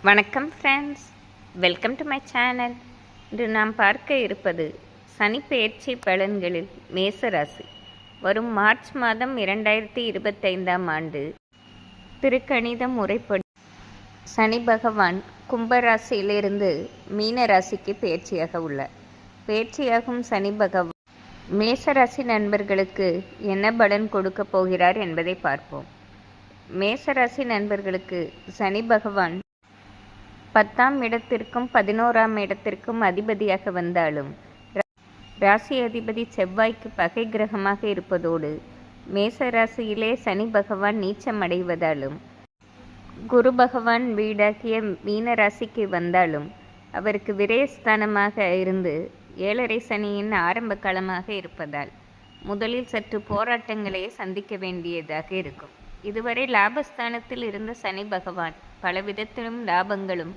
வணக்கம் friends, welcome to my channel. இன்று நாம் பார்க்க இருப்பது சனி பெயர்ச்சி பலன்களில் மேசராசி. வரும் மார்ச் மாதம் 2025ஆம் ஆண்டு திருக்கணித முறைப்படி சனி பகவான் கும்பராசியிலிருந்து மீன ராசிக்கு பெயர்ச்சியாக உள்ளார். பெயர்ச்சியாகும் சனி பகவான் மேசராசி நண்பர்களுக்கு என்ன பலன் கொடுக்க போகிறார் என்பதை பார்ப்போம். மேசராசி நண்பர்களுக்கு சனி பகவான் 10ஆம் இடத்திற்கும் 11ஆம் இடத்திற்கும் அதிபதியாக வந்தாலும் ராசி அதிபதி செவ்வாய்க்கு பகை கிரகமாக இருப்பதோடு மேசராசியிலே சனி பகவான் நீச்சம் அடைவதாலும் குரு பகவான் வீடாகிய மீன ராசிக்கு வந்தாலும் அவருக்கு விரயஸ்தானமாக இருந்து 7.5 சனியின் ஆரம்ப காலமாக இருப்பதால் முதலில் சற்று போராட்டங்களை சந்திக்க வேண்டியதாக இருக்கும். இதுவரை லாபஸ்தானத்தில் இருந்த சனி பகவான் பல விதத்திலும் லாபங்களும்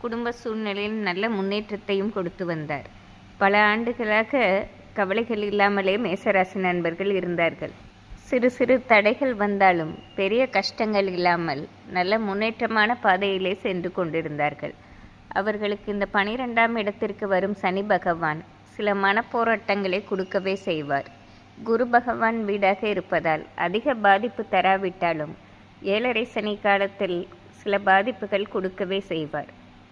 குடும்ப சூழ்நிலையில் நல்ல முன்னேற்றத்தையும் கொடுத்து வந்தார். பல ஆண்டுகளாக கவலைகள் இல்லாமலே மேசராசி நண்பர்கள் இருந்தார்கள். சிறு சிறு தடைகள் வந்தாலும் பெரிய கஷ்டங்கள் இல்லாமல் நல்ல முன்னேற்றமான பாதையிலே சென்று கொண்டிருந்தார்கள். அவர்களுக்கு இந்த 12ஆம் இடத்திற்கு வரும் சனி பகவான் சில மனப்போராட்டங்களை கொடுக்கவே செய்வார். குரு பகவான் வீடாக இருப்பதால் அதிக பாதிப்பு தராவிட்டாலும் 7.5 சனி காலத்தில் சில பாதிப்புகள் கொடுக்கவே செய்வார்.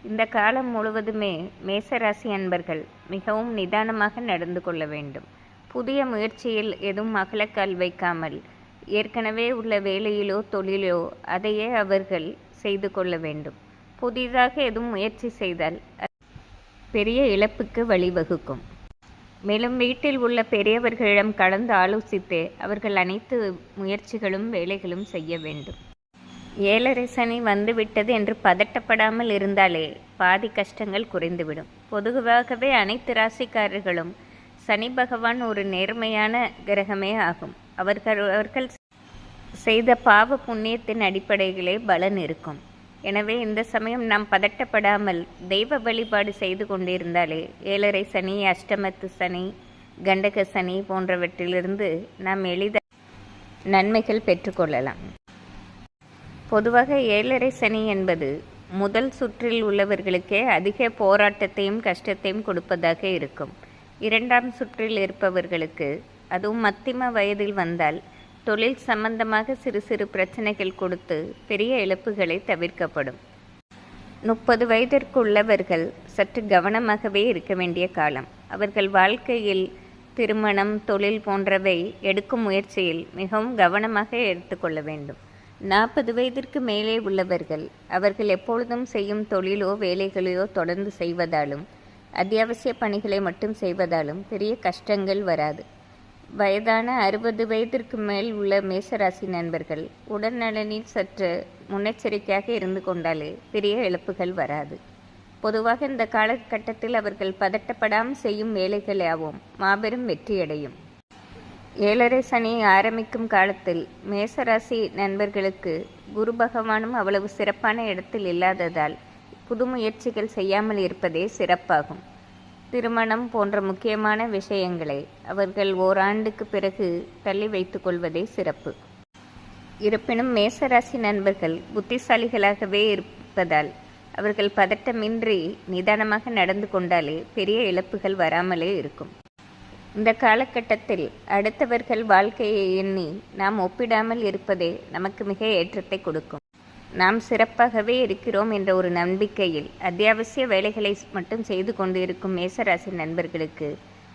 இந்த காலம் முழுவதுமே மேசராசி அன்பர்கள் மிகவும் நிதானமாக நடந்து கொள்ள வேண்டும். புதிய முயற்சியில் எதுவும் அகலக்கால் வைக்காமல் ஏற்கனவே உள்ள வேலையிலோ தொழிலோ அதையே அவர்கள் செய்து கொள்ள வேண்டும். புதிதாக எதுவும் முயற்சி செய்தால் பெரிய இழப்புக்கு வழிவகுக்கும். மேலும் வீட்டில் உள்ள பெரியவர்களிடம் கலந்து ஆலோசித்து அவர்கள் அனைத்து முயற்சிகளும் வேலைகளும் செய்ய வேண்டும். 7.5 சனி வந்துவிட்டது என்று பதட்டப்படாமல் இருந்தாலே பாதி கஷ்டங்கள் குறைந்துவிடும். பொதுவாகவே அனைத்து ராசிக்காரர்களும் சனி பகவான் ஒரு நேர்மையான கிரகமே ஆகும். அவர்கள் செய்த பாவ புண்ணியத்தின் அடிப்படையிலே பலன் இருக்கும். எனவே இந்த சமயம் நாம் பதட்டப்படாமல் தெய்வ வழிபாடு செய்து கொண்டிருந்தாலே 7.5 சனி, அஷ்டமத்து சனி, கண்டக சனி போன்றவற்றிலிருந்து நாம் எளிதாக நன்மைகள் பெற்றுக்கொள்ளலாம். பொதுவாக 7.5 சனி என்பது முதல் சுற்றில் உள்ளவர்களுக்கே அதிக போராட்டத்தையும் கஷ்டத்தையும் கொடுப்பதாக இருக்கும். 2ஆம் சுற்றில் இருப்பவர்களுக்கு, அதுவும் மத்திம வயதில் வந்தால் தொழில் சம்பந்தமாக சிறு சிறு பிரச்சனைகள் கொடுத்து பெரிய இழப்புகளை தவிர்க்கப்படும். 30 வயதிற்குள்ளவர்கள் சற்று கவனமாகவே இருக்க வேண்டிய காலம். அவர்கள் வாழ்க்கையில் திருமணம், தொழில் போன்றவை எடுக்கும் முயற்சியில் மிகவும் கவனமாக எடுத்துக்கொள்ள வேண்டும். 40 வயதிற்கு மேலே உள்ளவர்கள் அவர்கள் எப்பொழுதும் செய்யும் தொழிலோ வேலைகளையோ தொடர்ந்து செய்வதாலும் அத்தியாவசிய பணிகளை மட்டும் செய்வதாலும் பெரிய கஷ்டங்கள் வராது. வயதான 60 வயதிற்கு மேல் உள்ள மேசராசி நண்பர்கள் உடல்நலனில் சற்று முன்னெச்சரிக்கையாக இருந்து கொண்டாலே பெரிய இழப்புகள் வராது. பொதுவாக இந்த காலகட்டத்தில் அவர்கள் பதட்டப்படாமல் செய்யும் வேலைகள் யாவும் மாபெரும் வெற்றியடையும். 7.5 சனி ஆரம்பிக்கும் காலத்தில் மேசராசி நண்பர்களுக்கு குரு பகவானும் அவ்வளவு சிறப்பான இடத்தில் இல்லாததால் புது முயற்சிகள் செய்யாமல் இருப்பதே சிறப்பாகும். திருமணம் போன்ற முக்கியமான விஷயங்களை அவர்கள் ஓராண்டுக்கு பிறகு தள்ளி வைத்துக் கொள்வதே சிறப்பு. இருப்பினும் மேசராசி நண்பர்கள் புத்திசாலிகளாகவே இருப்பதால் அவர்கள் பதட்டமின்றி நிதானமாக நடந்து கொண்டாலே பெரிய இழப்புகள் வராமலே இருக்கும். இந்த காலகட்டத்தில் அடுத்தவர்கள் வாழ்க்கையை எண்ணி நாம் ஒப்பிடாமல் இருப்பதே நமக்கு மிக ஏற்றத்தை கொடுக்கும். நாம் சிறப்பாகவே இருக்கிறோம் என்ற ஒரு நம்பிக்கையில் அத்தியாவசிய வேலைகளை மட்டும் செய்து கொண்டு இருக்கும் மேசராசி நண்பர்களுக்கு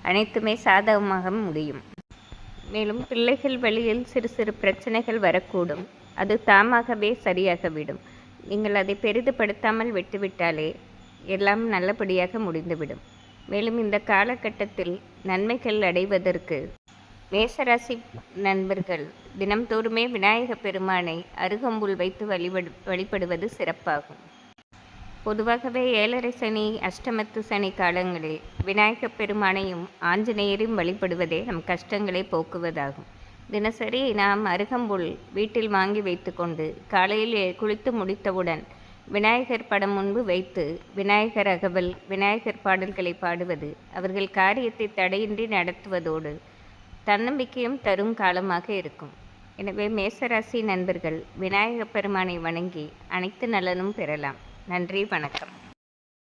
அனைத்துமே சாதகமாக முடியும். மேலும் பிள்ளைகள் வழியில் சிறு சிறு பிரச்சனைகள் வரக்கூடும். அது தாமாகவே சரியாகவிடும். நீங்கள் அதை பெரிதுபடுத்தாமல் விட்டுவிட்டாலே எல்லாம் நல்லபடியாக முடிந்துவிடும். மேலும் இந்த காலகட்டத்தில் நன்மைகள் அடைவதற்கு மேசராசி நண்பர்கள் தினம்தோறுமே விநாயக பெருமானை அருகம்புல் வைத்து வழிபடுவது சிறப்பாகும். பொதுவாகவே 7.5 சனி, அஷ்டமத்து சனி காலங்களில் விநாயக பெருமானையும் ஆஞ்சநேயரையும் வழிபடுவதே நம் கஷ்டங்களை போக்குவதாகும். தினசரி நாம் அருகம்புல் வீட்டில் வாங்கி வைத்து கொண்டு காலையில் குளித்து முடித்தவுடன் விநாயகர் படம் முன்பு வைத்து விநாயகர் அகவல், விநாயகர் பாடல்களை பாடுவது அவர்கள் காரியத்தை தடையின்றி நடத்துவதோடு தன்னம்பிக்கையும் தரும் காலமாக இருக்கும். எனவே மேசராசி நண்பர்கள் விநாயகப் பெருமானை வணங்கி அனைத்து நலனும் பெறலாம். நன்றி, வணக்கம்.